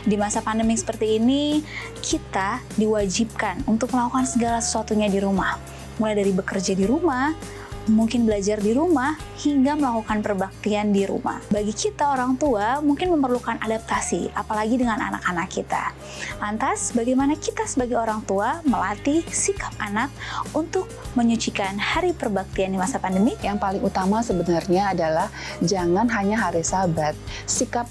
Di masa pandemi seperti ini, kita diwajibkan untuk melakukan segala sesuatunya di rumah. Mulai dari bekerja di rumah, mungkin belajar di rumah, hingga melakukan perbaktian di rumah. Bagi kita orang tua, mungkin memerlukan adaptasi, apalagi dengan anak-anak kita. Lantas, bagaimana kita sebagai orang tua melatih sikap anak untuk menyucikan hari perbaktian di masa pandemi? Yang paling utama sebenarnya adalah jangan hanya hari Sabat. Sikap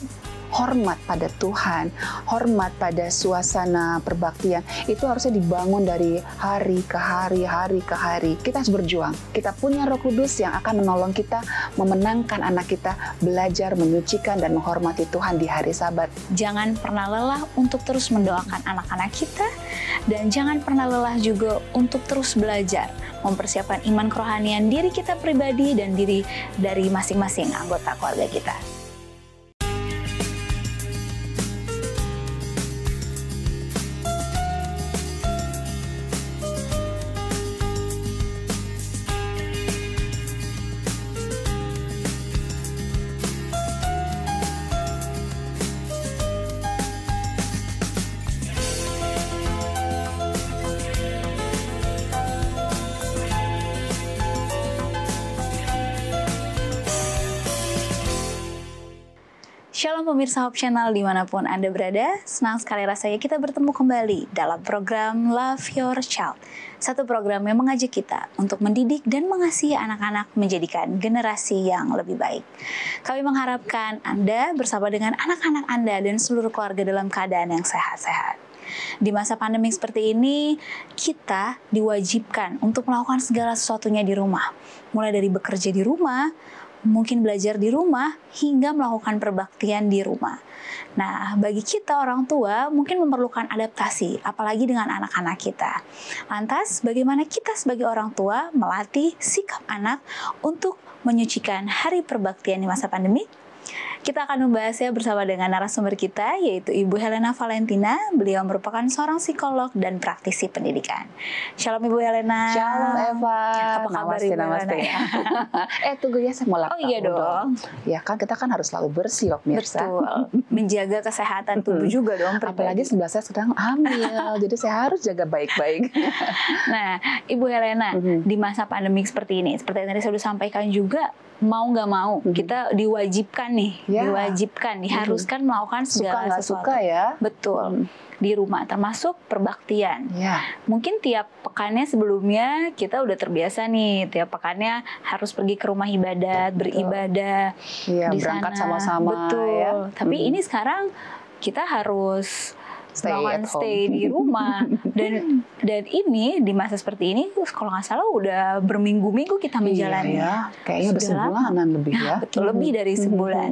hormat pada Tuhan, hormat pada suasana perbaktian, itu harusnya dibangun dari hari ke hari, hari ke hari. Kita harus berjuang. Kita punya Roh Kudus yang akan menolong kita memenangkan anak kita belajar menyucikan dan menghormati Tuhan di hari Sabat. Jangan pernah lelah untuk terus mendoakan anak-anak kita, dan jangan pernah lelah juga untuk terus belajar, mempersiapkan iman kerohanian diri kita pribadi dan diri dari masing-masing anggota keluarga kita. Shalom pemirsa Hope Channel dimanapun Anda berada, senang sekali rasanya kita bertemu kembali dalam program Love Your Child. Satu program yang mengajak kita untuk mendidik dan mengasihi anak-anak menjadikan generasi yang lebih baik. Kami mengharapkan Anda bersama dengan anak-anak Anda dan seluruh keluarga dalam keadaan yang sehat-sehat. Di masa pandemi seperti ini, kita diwajibkan untuk melakukan segala sesuatunya di rumah. Mulai dari bekerja di rumah, mungkin belajar di rumah, hingga melakukan perbaktian di rumah. Nah, bagi kita orang tua mungkin memerlukan adaptasi, apalagi dengan anak-anak kita. Lantas, bagaimana kita sebagai orang tua melatih sikap anak untuk menyucikan hari perbaktian di masa pandemi? Kita akan membahasnya bersama dengan narasumber kita, yaitu Ibu Helena Valentina. Beliau merupakan seorang psikolog dan praktisi pendidikan. Shalom Ibu Helena. Shalom Eva. Apa kabar Ibu Namaste. Helena? Tunggu ya, saya mau laptop. Oh iya dong. Ya kan, kita kan harus selalu bersih, pemirsa. Betul. Menjaga kesehatan tubuh juga dong. Apalagi sebelah saya sedang hamil, jadi saya harus jaga baik-baik. Nah, Ibu Helena, di masa pandemi seperti ini, seperti yang tadi saya sudah sampaikan juga, mau nggak mau, kita diwajibkan nih, diwajibkan, diharuskan melakukan segala sesuatu. Suka ya. Betul. Di rumah, termasuk perbaktian. Mungkin tiap pekannya sebelumnya kita udah terbiasa nih, tiap pekannya harus pergi ke rumah ibadat, beribadah di berangkat sana. sama-sama. Betul. Ya. Tapi ini sekarang kita harus stay di rumah dan ini di masa seperti ini kalau nggak salah udah berminggu-minggu kita menjalani. Iya, kayaknya udah sebulanan lebih ya. Betul, lebih dari sebulan.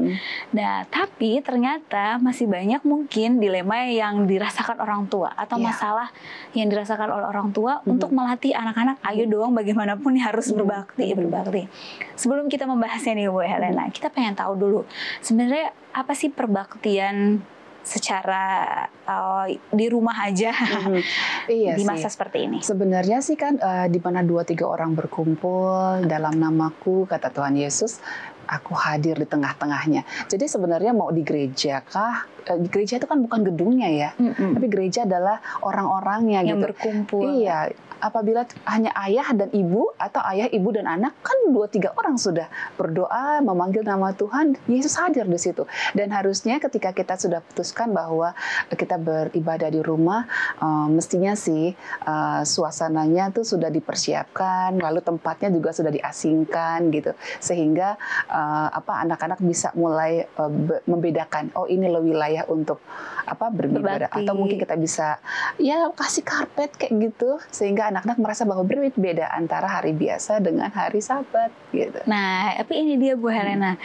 Nah, tapi ternyata masih banyak mungkin dilema yang dirasakan orang tua atau masalah yang dirasakan oleh orang tua untuk melatih anak-anak. Ayo dong, bagaimanapun harus berbakti. Sebelum kita membahasnya nih Bu Helena, kita pengen tahu dulu sebenarnya apa sih perbaktian secara di rumah aja di masa seperti ini. Sebenarnya sih kan di mana 2-3 orang berkumpul dalam namaku, kata Tuhan Yesus, aku hadir di tengah-tengahnya. Jadi sebenarnya mau di gereja kah? Gereja itu kan bukan gedungnya ya, tapi gereja adalah orang-orangnya yang gitu. berkumpul. Iya, apabila hanya ayah dan ibu atau ayah, ibu dan anak, kan 2-3 orang sudah berdoa memanggil nama Tuhan, Yesus hadir di situ. Dan harusnya ketika kita sudah putuskan bahwa kita beribadah di rumah, mestinya sih suasananya tuh sudah dipersiapkan, lalu tempatnya juga sudah diasingkan gitu, sehingga anak-anak bisa mulai membedakan, oh ini loh wilayah untuk beribadah, atau mungkin kita bisa kasih karpet kayak gitu, sehingga anak-anak merasa bahwa berbeda antara hari biasa dengan hari Sabat gitu. Nah, tapi ini dia Bu Helena,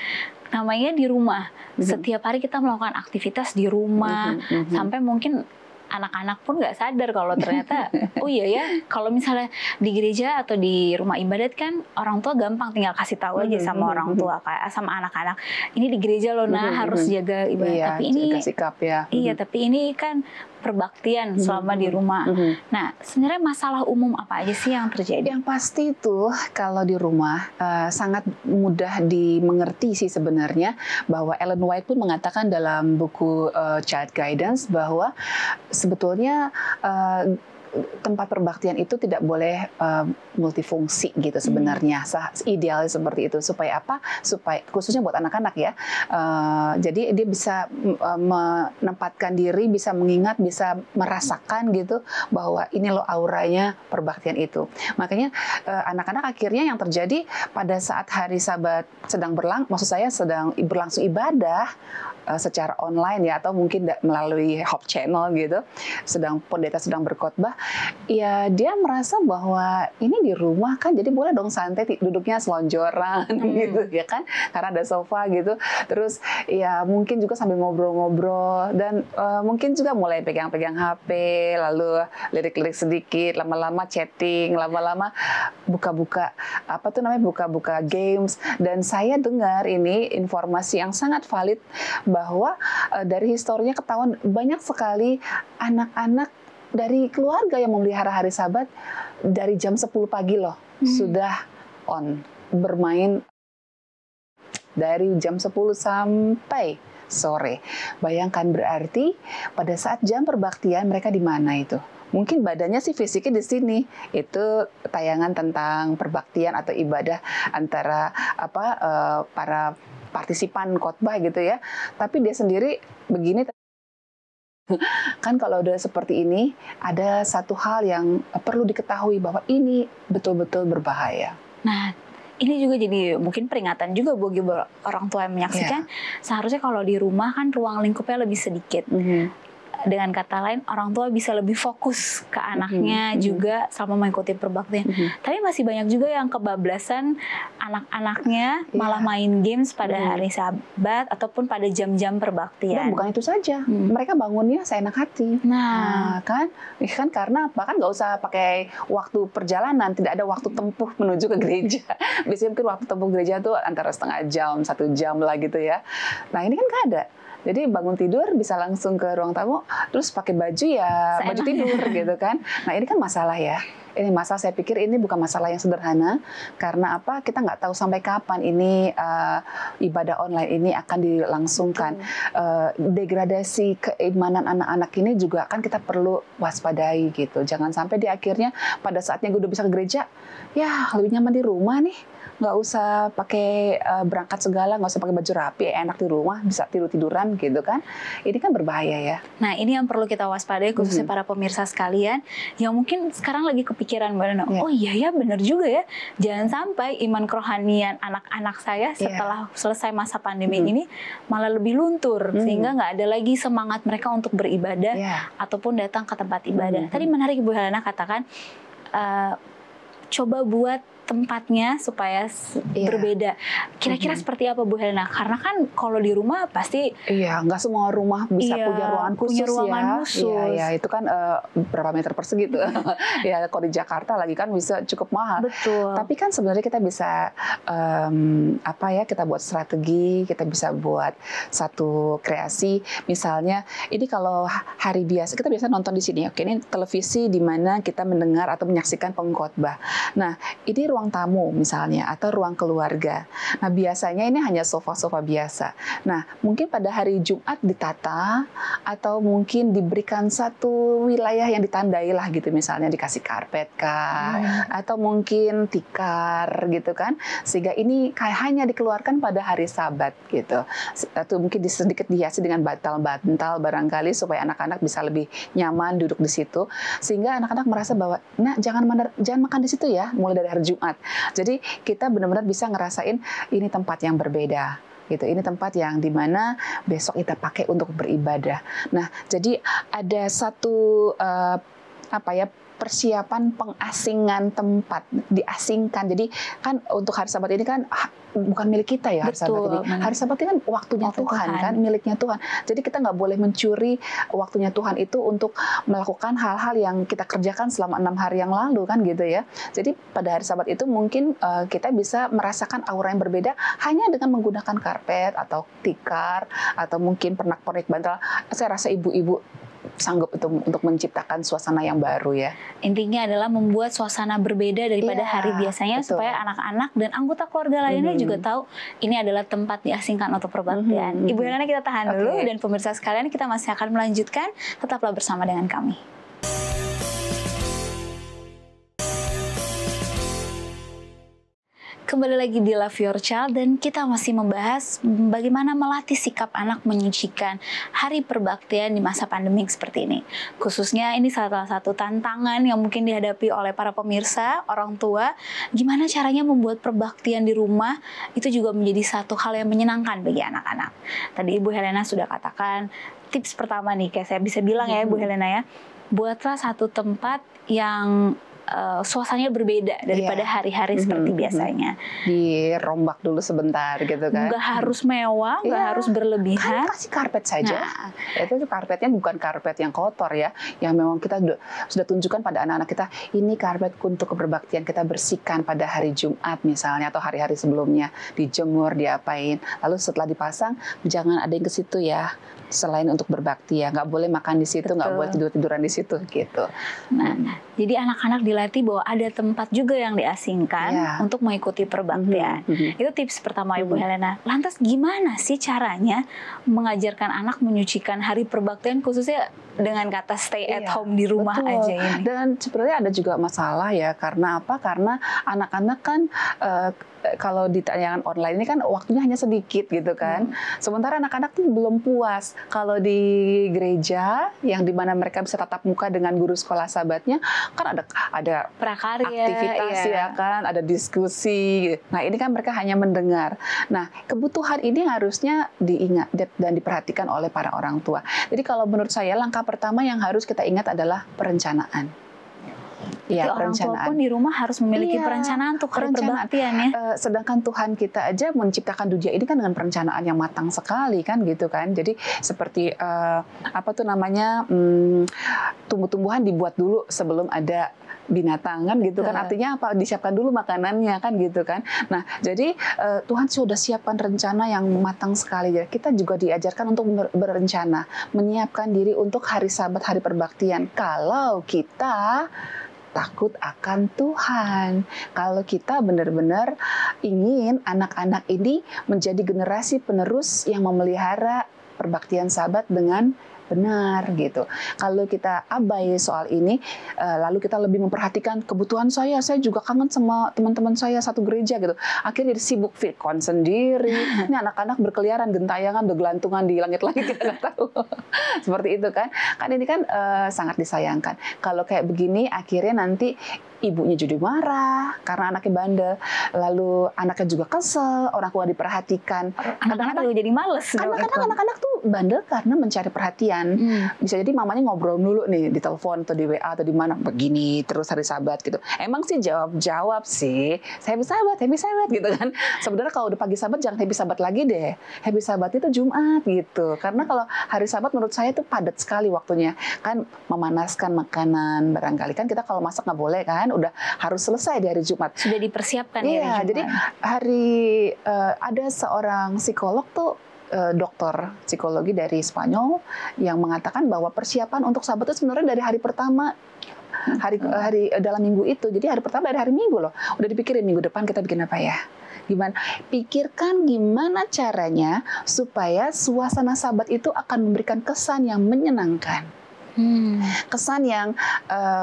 namanya di rumah. Setiap hari kita melakukan aktivitas di rumah, sampai mungkin anak-anak pun nggak sadar kalau ternyata oh iya ya, kalau misalnya di gereja atau di rumah ibadat kan orang tua gampang tinggal kasih tahu aja sama orang tua, kayak sama anak-anak, ini di gereja loh nah harus jaga ibadat. Iya, tapi ini jaga sikap ya. iya, tapi ini kan perbaktian selama di rumah. Nah, sebenarnya masalah umum apa aja sih yang terjadi? Yang pasti itu kalau di rumah sangat mudah dimengerti sih sebenarnya, bahwa Ellen White pun mengatakan dalam buku Child Guidance bahwa sebetulnya tempat perbaktian itu tidak boleh multifungsi gitu sebenarnya. Idealnya seperti itu. Supaya apa? Supaya khususnya buat anak-anak ya. Jadi dia bisa menempatkan diri, bisa mengingat, bisa merasakan gitu bahwa ini loh auranya perbaktian itu. Makanya anak-anak akhirnya yang terjadi pada saat hari Sabat sedang berlangsung ibadah secara online ya, atau mungkin melalui Hope Channel gitu, pendeta sedang berkhotbah, ya dia merasa bahwa ini di rumah kan, jadi boleh dong santai duduknya selonjoran gitu ya kan, karena ada sofa gitu, terus ya mungkin juga sambil ngobrol-ngobrol, dan mungkin juga mulai pegang-pegang HP, lalu lirik-lirik sedikit, lama-lama chatting, lama-lama buka-buka buka-buka games. Dan saya dengar ini informasi yang sangat valid bahwa dari historinya ketahuan banyak sekali anak-anak dari keluarga yang memelihara hari Sabat dari jam 10 pagi loh sudah bermain dari jam 10 sampai sore. Bayangkan, berarti pada saat jam perbaktian mereka di mana itu? Mungkin badannya sih fisiknya di sini. Itu tayangan tentang perbaktian atau ibadah antara para partisipan khotbah gitu ya. Tapi dia sendiri begini. Kan kalau udah seperti ini, ada satu hal yang perlu diketahui bahwa ini betul-betul berbahaya. Nah, ini juga jadi mungkin peringatan juga bagi orang tua yang menyaksikan. Seharusnya kalau di rumah kan ruang lingkupnya lebih sedikit. Dengan kata lain, orang tua bisa lebih fokus ke anaknya juga selama mengikuti perbaktian. Tapi masih banyak juga yang kebablasan anak-anaknya malah main games pada hari Sabat ataupun pada jam-jam perbaktian. Dan bukan itu saja, mereka bangunnya seenak hati. Nah kan karena apa? Kan nggak usah pakai waktu perjalanan, tidak ada waktu tempuh menuju ke gereja. Biasanya mungkin waktu tempuh gereja tuh antara setengah jam, 1 jam lah gitu ya. Nah ini kan nggak ada. Jadi bangun tidur bisa langsung ke ruang tamu, terus pakai baju ya baju tidur gitu kan. Nah ini kan masalah ya. Ini masalah, saya pikir ini bukan masalah yang sederhana. Karena apa? Kita nggak tahu sampai kapan ini ibadah online ini akan dilangsungkan. Degradasi keimanan anak-anak ini juga kan kita perlu waspadai gitu. Jangan sampai di akhirnya pada saatnya gue udah bisa ke gereja, ya lebih nyaman di rumah nih. Nggak usah pakai berangkat segala, nggak usah pakai baju rapi, enak di rumah, bisa tidur-tiduran gitu kan. Ini kan berbahaya ya. Nah ini yang perlu kita waspadai khususnya para pemirsa sekalian yang mungkin sekarang lagi kepikiran, oh iya ya benar juga ya, jangan sampai iman kerohanian anak-anak saya setelah selesai masa pandemi ini malah lebih luntur, sehingga nggak ada lagi semangat mereka untuk beribadah ataupun datang ke tempat ibadah. Tadi menarik Bu Helena katakan, coba buat tempatnya supaya berbeda. Kira-kira seperti apa Bu Helena? Karena kan kalau di rumah pasti nggak semua rumah bisa punya ruangan khusus. Iya, itu kan berapa meter persegi tuh. Ya kalau di Jakarta lagi kan bisa cukup mahal. Betul. Tapi kan sebenarnya kita bisa kita buat strategi, kita bisa buat satu kreasi. Misalnya ini kalau hari biasa kita biasa nonton di sini. Oke, ini televisi di mana kita mendengar atau menyaksikan pengkhotbah. Nah, ini ruang tamu misalnya atau ruang keluarga. Nah, biasanya ini hanya sofa-sofa biasa. Nah, mungkin pada hari Jumat ditata atau mungkin diberikan satu wilayah yang ditandai lah gitu, misalnya dikasih karpet kah atau mungkin tikar gitu kan. Sehingga ini hanya dikeluarkan pada hari Sabat gitu. Atau mungkin sedikit dihiasi dengan bantal-bantal barangkali supaya anak-anak bisa lebih nyaman duduk di situ. Sehingga anak-anak merasa bahwa jangan makan di situ ya mulai dari hari Jumat. Jadi kita benar-benar bisa ngerasain ini tempat yang berbeda gitu. Ini tempat yang dimana besok kita pakai untuk beribadah. Nah, jadi ada satu persiapan pengasingan tempat, diasingkan. Jadi kan untuk hari Sabat ini kan bukan milik kita ya hari Sabat ini. Hari Sabat ini kan waktunya Tuhan kan, miliknya Tuhan. Jadi kita nggak boleh mencuri waktunya Tuhan itu untuk melakukan hal-hal yang kita kerjakan selama 6 hari yang lalu kan gitu ya. Jadi pada hari Sabat itu mungkin kita bisa merasakan aura yang berbeda hanya dengan menggunakan karpet atau tikar atau mungkin pernak-pernik bantal. Saya rasa ibu-ibu sanggup untuk menciptakan suasana yang baru ya. Intinya adalah membuat suasana berbeda daripada hari biasanya, supaya anak-anak dan anggota keluarga lainnya juga tahu ini adalah tempat diasingkan untuk perbaktian. Ibu Helena, kita tahan dulu, dan pemirsa sekalian, kita masih akan melanjutkan. Tetaplah bersama dengan kami. Kembali lagi di Love Your Child, dan kita masih membahas bagaimana melatih sikap anak menyucikan hari perbaktian di masa pandemik seperti ini. Khususnya ini salah satu tantangan yang mungkin dihadapi oleh para pemirsa, orang tua. Gimana caranya membuat perbaktian di rumah itu juga menjadi satu hal yang menyenangkan bagi anak-anak. Tadi Ibu Helena sudah katakan tips pertama nih, kayak saya bisa bilang ya Ibu Helena ya, buatlah satu tempat yang suasananya berbeda daripada hari-hari seperti biasanya. Dirombak dulu sebentar gitu kan. Nggak harus mewah, nggak harus berlebihan. Kan kasih karpet saja. Nah, itu karpetnya bukan karpet yang kotor ya, yang memang kita sudah tunjukkan pada anak-anak kita, ini karpet untuk keberbaktian, kita bersihkan pada hari Jumat misalnya atau hari-hari sebelumnya, dijemur, diapain. Lalu setelah dipasang, jangan ada yang ke situ ya. Selain untuk berbakti ya, nggak boleh makan di situ, nggak boleh tidur-tiduran di situ gitu. Nah, jadi anak-anak dilatih bahwa ada tempat juga yang diasingkan untuk mengikuti perbaktian. Itu tips pertama Ibu Helena. Lantas gimana sih caranya mengajarkan anak menyucikan hari perbaktian, khususnya dengan kata stay at home di rumah aja ini? Dan sebenarnya ada juga masalah ya, karena apa? Karena anak-anak kan kalau di tayangan online ini kan waktunya hanya sedikit gitu kan. Sementara anak-anak tuh belum puas. Kalau di gereja yang dimana mereka bisa tatap muka dengan guru sekolah Sabatnya, kan ada prakarya, aktivitas ya kan, ada diskusi. Nah ini kan mereka hanya mendengar. Nah kebutuhan ini harusnya diingat dan diperhatikan oleh para orang tua. Jadi kalau menurut saya langkah pertama yang harus kita ingat adalah perencanaan. Ya, orang tua pun di rumah harus memiliki perencanaan untuk hari perbaktian ya. Sedangkan Tuhan kita aja menciptakan dunia ini kan dengan perencanaan yang matang sekali kan gitu kan. Jadi seperti apa tuh namanya, tumbuh-tumbuhan dibuat dulu sebelum ada binatang kan gitu kan, artinya apa, disiapkan dulu makanannya kan gitu kan. Nah jadi Tuhan sudah siapkan rencana yang matang sekali. Jadi kita juga diajarkan untuk berencana, menyiapkan diri untuk hari Sabat, hari perbaktian. Kalau kita takut akan Tuhan, kalau kita benar-benar ingin anak-anak ini menjadi generasi penerus yang memelihara perbaktian Sabat dengan benar gitu. Kalau kita abai soal ini, lalu kita lebih memperhatikan kebutuhan saya juga kangen sama teman-teman saya satu gereja gitu. Akhirnya jadi sibuk fitcon sendiri. Ini anak-anak berkeliaran, gentayangan, bergelantungan di langit-langit, kita nggak tahu. Seperti itu kan. Kan ini kan sangat disayangkan. Kalau kayak begini, akhirnya nanti ibunya jadi marah karena anaknya bandel, lalu anaknya juga kesel, orang tua diperhatikan. Anak-anak juga jadi males. Kadang-kadang anak-anak tuh bandel karena mencari perhatian. Bisa jadi mamanya ngobrol dulu nih di telepon atau di WA atau di mana, begini terus hari Sabat gitu. Emang sih jawab sih, happy Sabat gitu kan. Sebenarnya kalau udah pagi Sabat jangan happy Sabat lagi deh. Happy Sabat itu Jumat gitu. Karena kalau hari Sabat menurut saya itu padat sekali waktunya. Kan memanaskan makanan barangkali kan, kita kalau masak nggak boleh kan, udah harus selesai di hari Jumat. Sudah dipersiapkan ya hari Jumat. Jadi ada seorang psikolog tuh, dokter psikologi dari Spanyol yang mengatakan bahwa persiapan untuk Sabat itu sebenarnya dari hari pertama, hari dalam minggu itu. Jadi hari pertama dari hari Minggu loh. Udah dipikirin minggu depan kita bikin apa ya. Pikirkan gimana caranya supaya suasana Sabat itu akan memberikan kesan yang menyenangkan. Kesan yang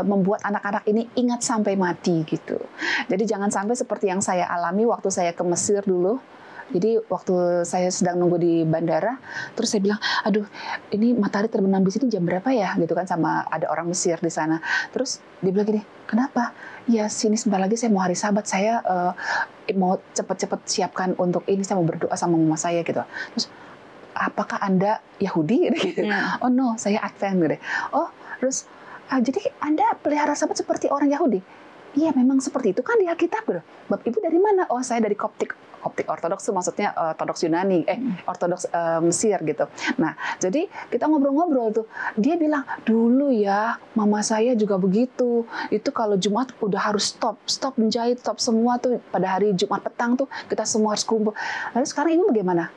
membuat anak-anak ini ingat sampai mati gitu. Jadi jangan sampai seperti yang saya alami waktu saya ke Mesir dulu. Jadi waktu saya sedang nunggu di bandara, terus saya bilang, aduh ini matahari terbenam di sini jam berapa ya gitu kan, sama ada orang Mesir di sana. Terus dia bilang gini, kenapa? Ya sini sebentar lagi saya mau hari Sabat, saya mau cepet-cepet siapkan untuk ini, saya mau berdoa sama mama saya gitu. Terus apakah Anda Yahudi gitu? Oh no, saya Advent gitu. Oh terus Jadi Anda pelihara sahabat seperti orang Yahudi? Iya, memang seperti itu kan di Alkitab. Bab Ibu dari mana? Oh, saya dari Koptik Ortodoks itu maksudnya Ortodoks Yunani, Ortodoks Mesir gitu. Nah, jadi kita ngobrol-ngobrol tuh. Dia bilang, dulu ya mama saya juga begitu. Itu kalau Jumat udah harus stop menjahit, stop semua tuh. Pada hari Jumat petang tuh kita semua harus kumpul. Lalu sekarang Ibu bagaimana?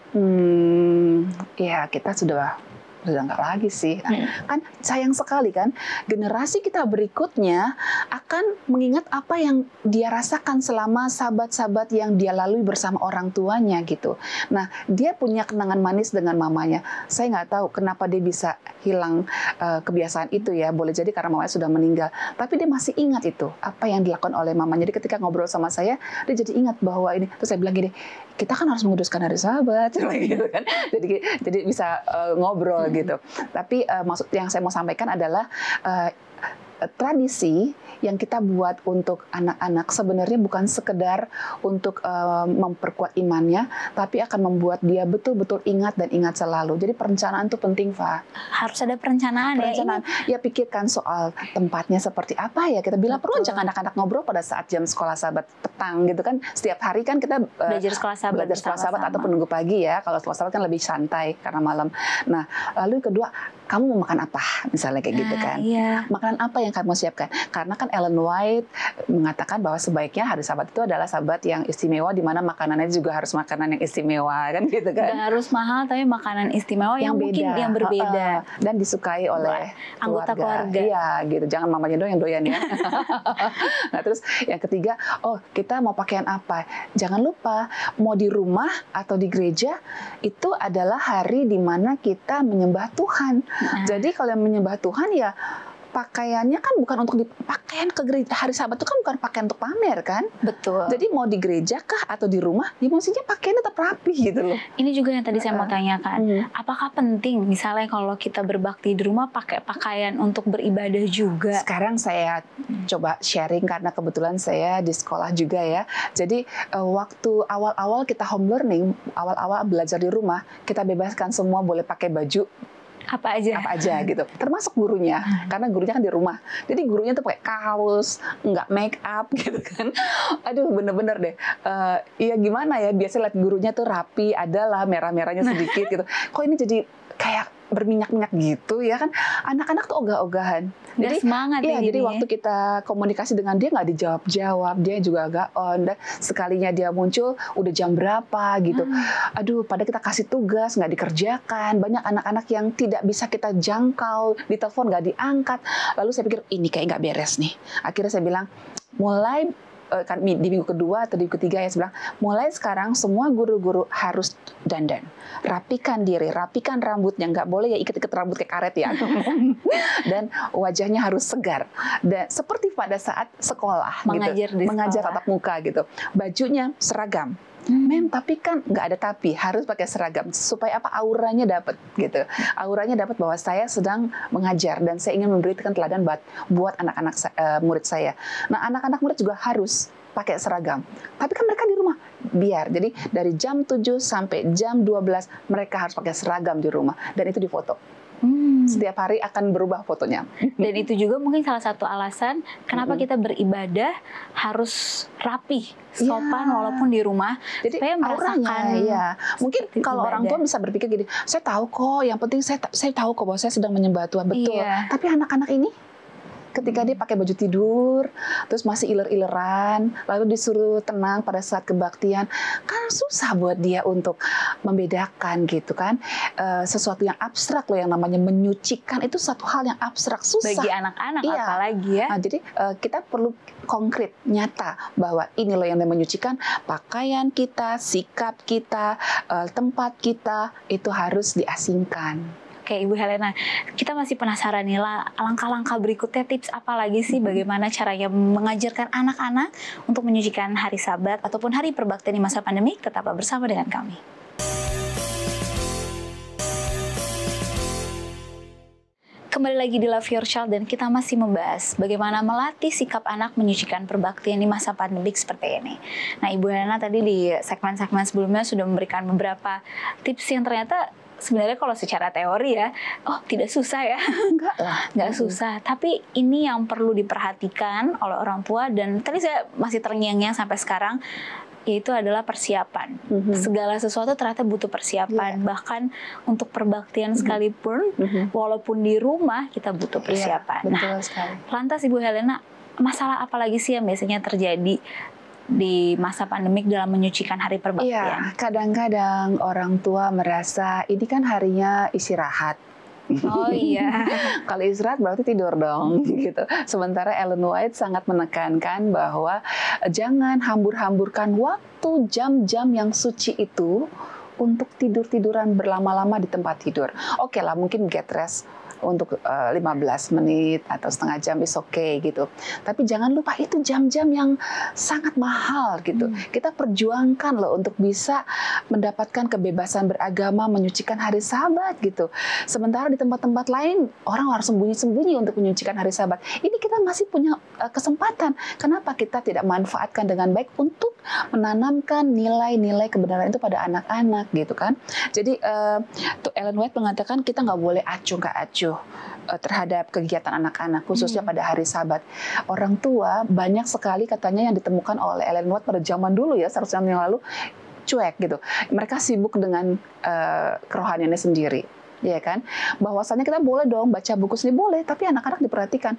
Ya kita sudah nggak lagi sih. Kan sayang sekali kan, generasi kita berikutnya akan mengingat apa yang dia rasakan selama sahabat-sahabat yang dia lalui bersama orang tuanya gitu. Nah, dia punya kenangan manis dengan mamanya. Saya nggak tahu kenapa dia bisa hilang kebiasaan itu ya. Boleh jadi karena mamanya sudah meninggal. Tapi dia masih ingat itu, apa yang dilakukan oleh mamanya. Jadi ketika ngobrol sama saya, dia jadi ingat bahwa ini. Terus saya bilang gini, kita kan harus menguduskan hari sahabat, gitu kan. Jadi bisa ngobrol gitu. Tapi maksud yang saya mau sampaikan adalah tradisi yang kita buat untuk anak-anak sebenarnya bukan sekedar untuk memperkuat imannya, tapi akan membuat dia betul-betul ingat dan ingat selalu. Jadi perencanaan itu penting, Fa. Harus ada perencanaan. Ya, pikirkan soal tempatnya seperti apa ya. Kita bila perlu ajak anak-anak ngobrol pada saat jam sekolah sahabat petang gitu kan. Setiap hari kan kita belajar sekolah sahabat atau penunggu pagi ya. Kalau sekolah sahabat kan lebih santai karena malam. Nah, lalu kedua, kamu mau makan apa? Misalnya kayak gitu kan. Iya. Makanan apa yang kamu siapkan? Karena kan Ellen White mengatakan bahwa sebaiknya hari Sabat itu adalah Sabat yang istimewa, di mana makanannya juga harus makanan yang istimewa kan gitu kan. Gak harus mahal, tapi makanan istimewa yang mungkin yang berbeda dan disukai oleh anggota keluarga. Iya gitu. Jangan mamanya doang yang doyan ya. Nah, terus yang ketiga, kita mau pakaian apa? Jangan lupa mau di rumah atau di gereja itu adalah hari di mana kita menyembah Tuhan. Jadi kalau yang menyembah Tuhan ya pakaiannya kan bukan untuk pakaian ke gereja. Hari Sabat itu kan bukan pakaian untuk pamer kan? Betul. Jadi mau di gereja kah atau di rumah, ya maksudnya pakaiannya tetap rapi gitu loh. Ini juga yang tadi saya mau tanyakan. Apakah penting misalnya kalau kita berbakti di rumah pakai pakaian untuk beribadah juga? Sekarang saya coba sharing karena kebetulan saya di sekolah juga ya. Jadi waktu awal-awal kita home learning, awal-awal belajar di rumah, kita bebaskan semua boleh pakai baju apa aja gitu, termasuk gurunya, karena gurunya kan di rumah, jadi gurunya tuh pakai kaos, nggak make up gitu kan. Aduh, bener-bener deh, ya gimana ya, biasanya lihat gurunya tuh rapi, adalah merah-merahnya sedikit gitu, kok ini jadi kayak berminyak-minyak gitu ya kan. Anak-anak tuh ogah-ogahan. Jadi semangat ya. Jadi waktu kita komunikasi dengan dia nggak dijawab-jawab, dia juga agak on. Dan sekalinya dia muncul udah jam berapa gitu. Aduh, pada kita kasih tugas nggak dikerjakan. Banyak anak-anak yang tidak bisa kita jangkau, ditelepon nggak diangkat. Lalu saya pikir ini kayak nggak beres nih. Akhirnya saya bilang mulai di minggu kedua atau di minggu ketiga ya, saya bilang mulai sekarang semua guru-guru harus dandan, rapikan diri, rapikan rambutnya, nggak boleh ya ikat-ikat rambut kayak karet ya, dan wajahnya harus segar, dan seperti pada saat sekolah mengajar tatap muka gitu, bajunya seragam. Mem, tapi kan nggak ada tapi, harus pakai seragam supaya apa, auranya dapat gitu. Auranya dapat bahwa saya sedang mengajar dan saya ingin memberikan teladan buat anak-anak murid saya. Nah, anak-anak murid juga harus pakai seragam. Tapi kan mereka di rumah. Biar. Jadi dari jam 7 sampai jam 12 mereka harus pakai seragam di rumah dan itu difoto. Setiap hari akan berubah fotonya. Dan itu juga mungkin salah satu alasan kenapa kita beribadah harus rapi, sopan walaupun di rumah. Jadi supaya merasakan mungkin kalau orang tua bisa berpikir gini, saya tahu kok, yang penting saya tahu kok bahwa saya sedang menyembah Tuhan, betul. Tapi anak-anak ini ketika dia pakai baju tidur, terus masih iler-ileran, lalu disuruh tenang pada saat kebaktian, kan susah buat dia untuk membedakan gitu kan. Sesuatu yang abstrak loh, yang namanya menyucikan itu satu hal yang abstrak, susah. Bagi anak-anak apalagi ya. Nah, jadi kita perlu konkret, nyata, bahwa ini loh yang menyucikan, pakaian kita, sikap kita, tempat kita, itu harus diasingkan. Oke, Ibu Helena, kita masih penasaran nih lah, langkah-langkah berikutnya, tips apa lagi sih bagaimana caranya mengajarkan anak-anak untuk menyucikan hari Sabat ataupun hari perbaktian di masa pandemi? Tetaplah bersama dengan kami. Kembali lagi di Love Your Child dan kita masih membahas bagaimana melatih sikap anak menyucikan perbaktian di masa pandemik seperti ini. Nah, Ibu Helena tadi di segmen-segmen sebelumnya sudah memberikan beberapa tips yang ternyata sebenarnya kalau secara teori ya, oh tidak susah ya. Enggak lah. Nggak susah, tapi ini yang perlu diperhatikan oleh orang tua, dan tadi saya masih terngiang-ngiang sampai sekarang, yaitu adalah persiapan. Segala sesuatu ternyata butuh persiapan. Bahkan untuk perbaktian sekalipun, walaupun di rumah kita butuh persiapan. Betul sekali. Lantas Ibu Helena, masalah apa lagi sih yang biasanya terjadi di masa pandemik dalam menyucikan hari perbaktian? Iya, kadang-kadang orang tua merasa ini kan harinya istirahat. Oh iya. Kalau istirahat berarti tidur dong, gitu. Sementara Ellen White sangat menekankan bahwa jangan hambur-hamburkan waktu jam-jam yang suci itu untuk tidur-tiduran berlama-lama di tempat tidur. Oke lah, mungkin get rest untuk 15 menit atau setengah jam is okay gitu. Tapi jangan lupa itu jam-jam yang sangat mahal gitu. Kita perjuangkan loh untuk bisa mendapatkan kebebasan beragama, menyucikan hari Sabat gitu. Sementara di tempat-tempat lain orang harus sembunyi-sembunyi untuk menyucikan hari Sabat. Ini kita masih punya kesempatan. Kenapa kita tidak manfaatkan dengan baik untuk menanamkan nilai-nilai kebenaran itu pada anak-anak gitu kan? Jadi Ellen White mengatakan kita nggak boleh acuh nggak acuh terhadap kegiatan anak-anak, khususnya pada hari Sabat. Orang tua banyak sekali katanya yang ditemukan oleh Ellen White pada zaman dulu ya, 100 tahun yang lalu, cuek gitu. Mereka sibuk dengan kerohaniannya sendiri, ya kan? Bahwasanya kita boleh dong baca buku sendiri, boleh, tapi anak-anak diperhatikan.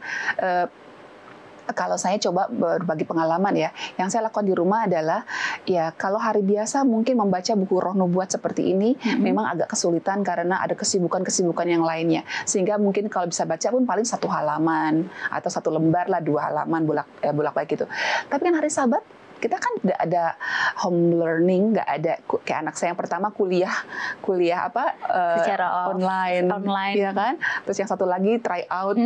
Kalau saya coba berbagi pengalaman ya, yang saya lakukan di rumah adalah ya kalau hari biasa mungkin membaca buku Roh Nubuat seperti ini memang agak kesulitan karena ada kesibukan-kesibukan yang lainnya, sehingga mungkin kalau bisa baca pun paling 1 halaman atau 1 lembar lah, 2 halaman bolak-balik gitu. Tapi kan hari Sabat kita kan tidak ada home learning, nggak ada kayak anak saya yang pertama kuliah secara online, ya kan. Terus yang satu lagi try out,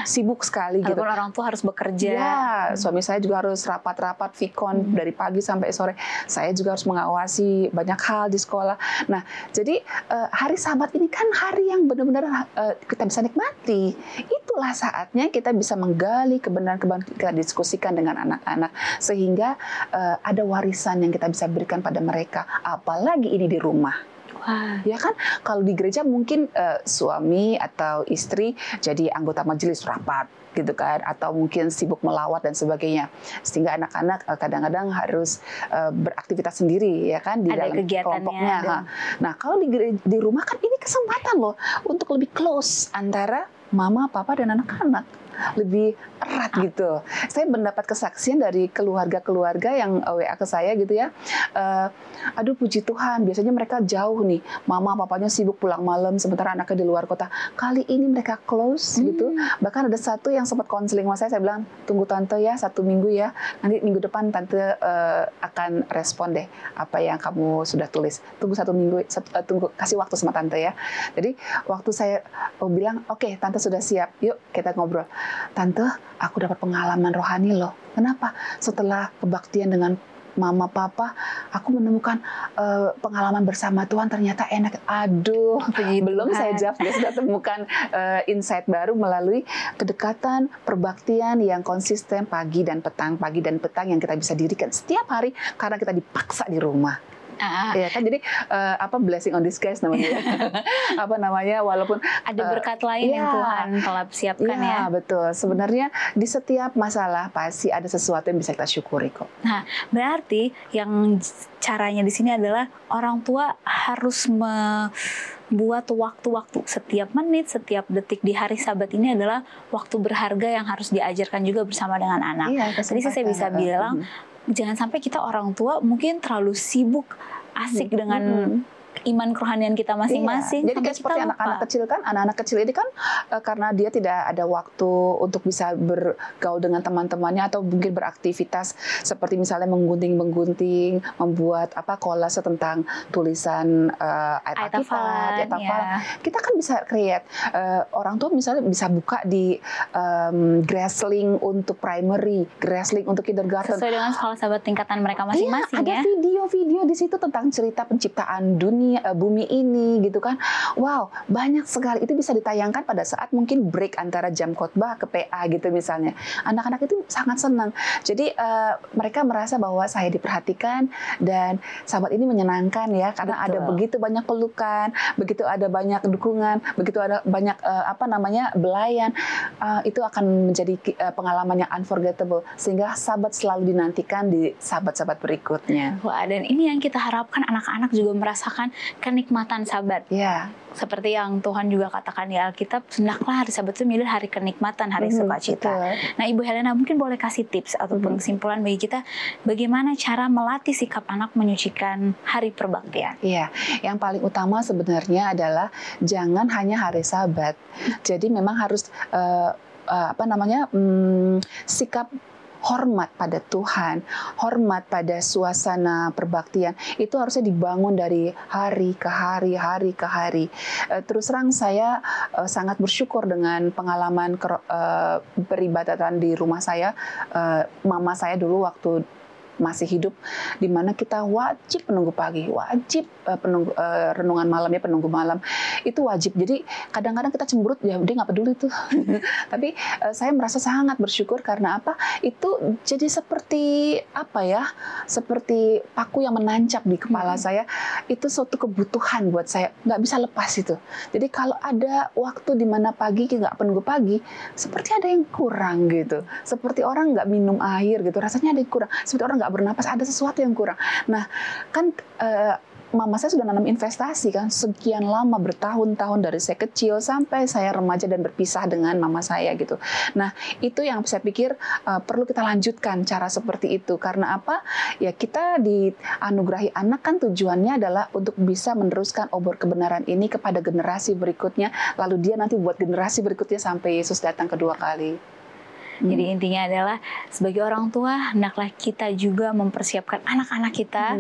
sibuk sekali gitu. Walaupun orang tua harus bekerja. Ya, suami saya juga harus rapat-rapat vikon dari pagi sampai sore. Saya juga harus mengawasi banyak hal di sekolah. Nah, jadi hari Sabat ini kan hari yang benar-benar kita bisa nikmati. Itulah saatnya kita bisa menggali kebenaran-kebenaran, kita diskusikan dengan anak-anak sehingga ada warisan yang kita bisa berikan pada mereka, apalagi ini di rumah. Wah. Ya kan, kalau di gereja mungkin suami atau istri jadi anggota majelis rapat gitu kan, atau mungkin sibuk melawat dan sebagainya, sehingga anak-anak kadang-kadang harus beraktivitas sendiri ya kan di ada dalam kelompoknya. Nah, kalau di rumah kan ini kesempatan loh untuk lebih close antara mama, papa dan anak-anak, lebih erat gitu. Saya mendapat kesaksian dari keluarga-keluarga yang WA ke saya gitu ya. Aduh puji Tuhan, biasanya mereka jauh nih, mama papanya sibuk pulang malam sementara anaknya di luar kota. Kali ini mereka close gitu. Bahkan ada satu yang sempat konseling sama saya bilang, tunggu tante ya 1 minggu ya, nanti minggu depan tante akan respon deh apa yang kamu sudah tulis. Tunggu 1 minggu, tunggu, kasih waktu sama tante ya. Jadi waktu saya bilang oke, tante sudah siap, yuk kita ngobrol. Tante, aku dapat pengalaman rohani loh. Kenapa? Setelah kebaktian dengan mama papa, aku menemukan pengalaman bersama Tuhan ternyata enak. Aduh, belum saya jawab, dia sudah temukan insight baru melalui kedekatan perbaktian yang konsisten pagi dan petang yang kita bisa dirikan setiap hari karena kita dipaksa di rumah. Ya kan, jadi blessing on disguise namanya. Walaupun ada berkat lain yang Tuhan telah siapkan ya. Betul. Sebenarnya di setiap masalah pasti ada sesuatu yang bisa kita syukuri kok. Nah, berarti yang caranya di sini adalah orang tua harus membuat waktu-waktu, setiap menit, setiap detik di hari Sabat ini adalah waktu berharga yang harus diajarkan juga bersama dengan anak. Jadi saya bisa bilang jangan sampai kita orang tua mungkin terlalu sibuk asik dengan iman kerohanian kita masing-masing. Jadi kayak seperti anak-anak kecil kan, anak-anak kecil ini kan karena dia tidak ada waktu untuk bisa bergaul dengan teman-temannya atau mungkin beraktivitas seperti misalnya menggunting-menggunting, membuat kolase tentang tulisan ayat Alkitab. Kita kan bisa create. Orang tua misalnya bisa buka di Gracelink untuk primary, Gracelink untuk kindergarten. Sesuai dengan sekolah Sabat tingkatan mereka masing-masing Ada video-video di situ tentang cerita penciptaan dunia, ini, bumi ini gitu kan. Wow, banyak sekali. Itu bisa ditayangkan pada saat mungkin break antara jam khotbah ke PA gitu misalnya. Anak-anak itu sangat senang. Jadi mereka merasa bahwa saya diperhatikan dan sahabat ini menyenangkan ya, karena ada begitu banyak pelukan, begitu ada banyak dukungan, begitu ada banyak belayan. Itu akan menjadi pengalaman yang unforgettable, sehingga sahabat selalu dinantikan di sahabat-sahabat berikutnya. Wah, dan ini yang kita harapkan anak-anak juga merasakan kenikmatan sahabat. Ya. Seperti yang Tuhan juga katakan di Alkitab, hendaklah hari Sabat itu menjadi hari kenikmatan, hari sukacita. Nah, Ibu Helena mungkin boleh kasih tips ataupun kesimpulan bagi kita bagaimana cara melatih sikap anak menyucikan hari perbaktian. Iya, yang paling utama sebenarnya adalah jangan hanya hari Sabat. Jadi memang harus sikap hormat pada Tuhan, hormat pada suasana perbaktian, itu harusnya dibangun dari hari ke hari, hari ke hari. Terus terang saya sangat bersyukur dengan pengalaman peribadatan di rumah saya. Mama saya dulu waktu masih hidup, di mana kita wajib menunggu pagi, wajib renungan malam ya, penunggu malam itu wajib. Jadi kadang-kadang kita cemberut, ya dia nggak peduli tuh. Tapi saya merasa sangat bersyukur karena apa? Itu jadi seperti seperti paku yang menancap di kepala saya. Itu suatu kebutuhan buat saya, nggak bisa lepas itu. Jadi kalau ada waktu di mana pagi nggak penunggu pagi, seperti ada yang kurang gitu. Seperti orang nggak minum air gitu, rasanya ada yang kurang. Seperti orang nggak bernapas, ada sesuatu yang kurang. Nah, kan mama saya sudah nanam investasi kan sekian lama, bertahun-tahun, dari saya kecil sampai saya remaja dan berpisah dengan mama saya gitu. Nah, itu yang saya pikir perlu kita lanjutkan cara seperti itu. Karena apa? Ya kita dianugerahi anak kan tujuannya adalah untuk bisa meneruskan obor kebenaran ini kepada generasi berikutnya, lalu dia nanti buat generasi berikutnya sampai Yesus datang kedua kali. Jadi intinya adalah sebagai orang tua hendaklah kita juga mempersiapkan anak-anak kita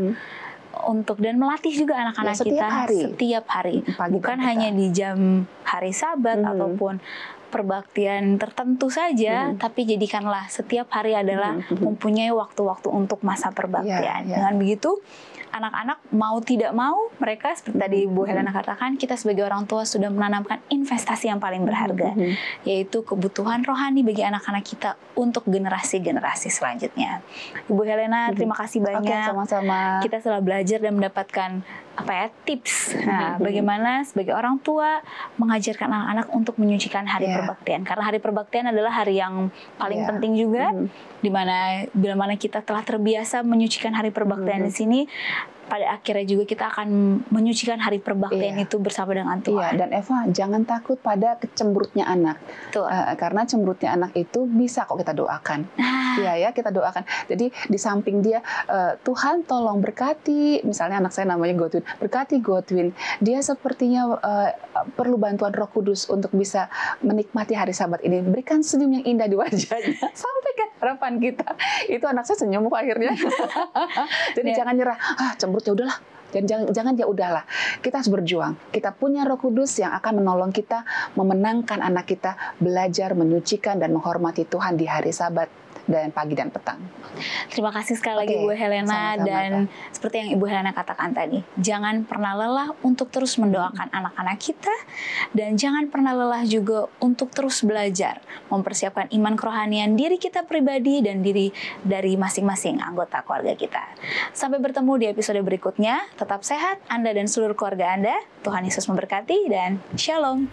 untuk dan melatih juga anak-anak kita setiap hari. Bukan hanya di jam hari Sabat ataupun perbaktian tertentu saja, tapi jadikanlah setiap hari adalah mempunyai waktu-waktu untuk masa perbaktian. Dengan begitu anak-anak mau tidak mau, mereka seperti tadi Bu Helena katakan, kita sebagai orang tua sudah menanamkan investasi yang paling berharga, yaitu kebutuhan rohani bagi anak-anak kita untuk generasi-generasi selanjutnya. Ibu Helena, terima kasih banyak. Sama-sama. Kita telah belajar dan mendapatkan tips. Nah, bagaimana sebagai orang tua mengajarkan anak-anak untuk menyucikan hari perbaktian. Karena hari perbaktian adalah hari yang paling penting juga, di mana bila mana kita telah terbiasa menyucikan hari perbaktian di sini, pada akhirnya juga kita akan menyucikan hari perbaktian itu bersama dengan Tuhan. Dan Eva, jangan takut pada kecemberutnya anak. Karena cemberutnya anak itu bisa kok kita doakan. Iya ya, kita doakan. Jadi di samping dia, Tuhan tolong berkati, misalnya anak saya namanya Godwin, berkati Godwin. Dia sepertinya perlu bantuan Roh Kudus untuk bisa menikmati hari Sabat ini. Berikan senyum yang indah di wajahnya. Sampaikan harapan kita. Itu anak saya senyum kok akhirnya. Jadi jangan nyerah. Cemberut ya udahlah. Jangan ya udahlah. Kita harus berjuang. Kita punya Roh Kudus yang akan menolong kita memenangkan anak kita belajar menyucikan dan menghormati Tuhan di hari Sabat dan pagi dan petang. Terima kasih sekali lagi Bu Helena. Sama-sama, dan seperti yang Ibu Helena katakan tadi, jangan pernah lelah untuk terus mendoakan anak-anak kita, dan jangan pernah lelah juga untuk terus belajar mempersiapkan iman kerohanian diri kita pribadi dan diri dari masing-masing anggota keluarga kita. Sampai bertemu di episode berikutnya. Tetap sehat Anda dan seluruh keluarga Anda. Tuhan Yesus memberkati dan Shalom.